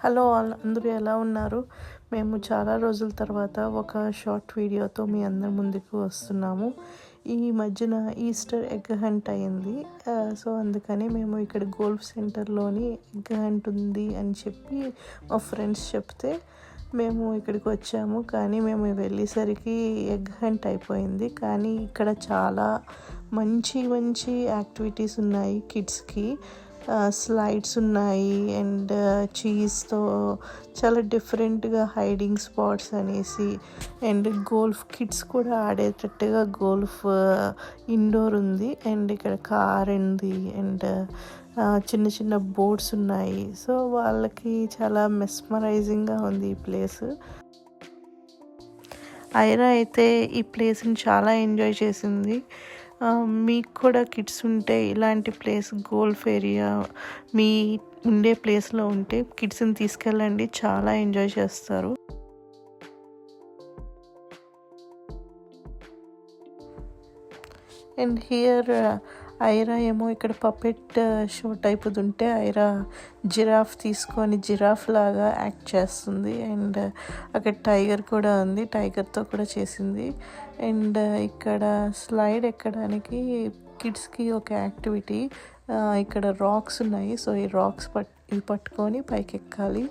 Hello all అందరూ ఎలా ఉన్నారు? మేము చాలా రోజుల తర్వాత ఒక షార్ట్ వీడియోతో మీ అందరి ముందుకు వస్తున్నాము. ఈ మధ్యన ఈస్టర్ ఎగ్ హంట్ అయింది. సో అందుకని మేము ఇక్కడ గోల్ఫ్ సెంటర్‌లోని ఎగ్ హంట్ ఉంది అని చెప్పి మా ఫ్రెండ్స్ చెప్తే మేము ఇక్కడికి వచ్చాము. కానీ మేము వెళ్ళేసరికి ఎగ్ హంట్ అయిపోయింది. కానీ ఇక్కడ చాలా మంచి మంచి యాక్టివిటీస్ ఉన్నాయి కిడ్స్‌కి. స్లైడ్స్ ఉన్నాయి అండ్ చీజ్‌తో చాలా డిఫరెంట్‌గా హైడింగ్ స్పాట్స్ అనేసి అండ్ గోల్ఫ్ కిడ్స్ కూడా ఆడేటట్టుగా గోల్ఫ్ ఇండోర్ ఉంది అండ్ ఇక్కడ కార్ ఉంది అండ్ చిన్న చిన్న బోట్స్ ఉన్నాయి. సో వాళ్ళకి చాలా మెస్మరైజింగ్‌గా ఉంది ఈ ప్లేస్. ఐరా అయితే ఈ ప్లేస్‌ని చాలా ఎంజాయ్ చేసింది. మీకు కూడా కిడ్స్ ఉంటే ఇలాంటి ప్లేస్ గోల్ఫ్ ఏరియా మీ ఉండే ప్లేస్లో ఉంటే కిడ్స్ని తీసుకెళ్ళండి, చాలా ఎంజాయ్ చేస్తారు. అండ్ హియర్ ఐరా ఏమో ఇక్కడ పపెట్ షో టైపుది ఉంటే ఐరా జిరాఫ్ తీసుకొని జిరాఫ్ లాగా యాక్ట్ చేస్తుంది. అండ్ అక్కడ టైగర్ కూడా ఉంది, టైగర్తో కూడా చేసింది. అండ్ ఇక్కడ స్లైడ్ ఎక్కడానికి కిడ్స్కి ఒక యాక్టివిటీ. ఇక్కడ రాక్స్ ఉన్నాయి, సో ఈ రాక్స్ పట్టుకొని పైకి ఎక్కాలి.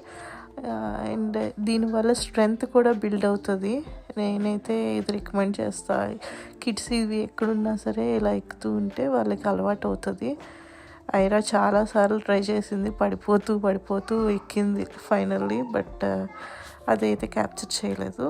అండ్ దీనివల్ల స్ట్రెంగ్త్ కూడా బిల్డ్ అవుతుంది. నేనైతే ఇది రికమెండ్ చేస్తాను. కిడ్స్ ఇవి ఎక్కడున్నా సరే ఇలా ఎక్కుతూ ఉంటే వాళ్ళకి అలవాటు అవుతుంది. ఐరా చాలాసార్లు ట్రై చేసింది, పడిపోతూ ఎక్కింది ఫైనల్లీ, బట్ అదైతే క్యాప్చర్ చేయలేదు.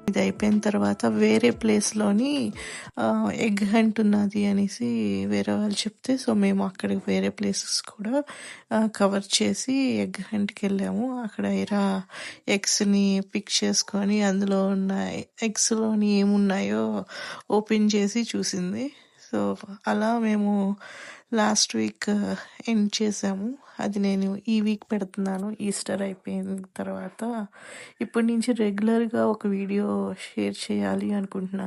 ఇది అయిపోయిన తర్వాత వేరే ప్లేస్లోని ఎగ్ హంట్ ఉన్నది అనేసి వేరే వాళ్ళు చెప్తే, సో మేము అక్కడికి వేరే ప్లేసెస్ కూడా కవర్ చేసి ఎగ్ హంట్కి వెళ్ళాము. అక్కడ ఎగ్స్ని పిక్ చేసుకొని అందులో ఉన్న ఎగ్స్లోని ఏమున్నాయో ఓపెన్ చేసి చూసింది. సో అలా మేము లాస్ట్ వీక్ ఎండ్ చేసాము. అది నేను ఈ వీక్ పెడుతున్నాను, ఈస్టర్ అయిపోయిన తర్వాత. ఇప్పటి నుంచి రెగ్యులర్గా ఒక వీడియో షేర్ చేయాలి అనుకుంటున్నాను.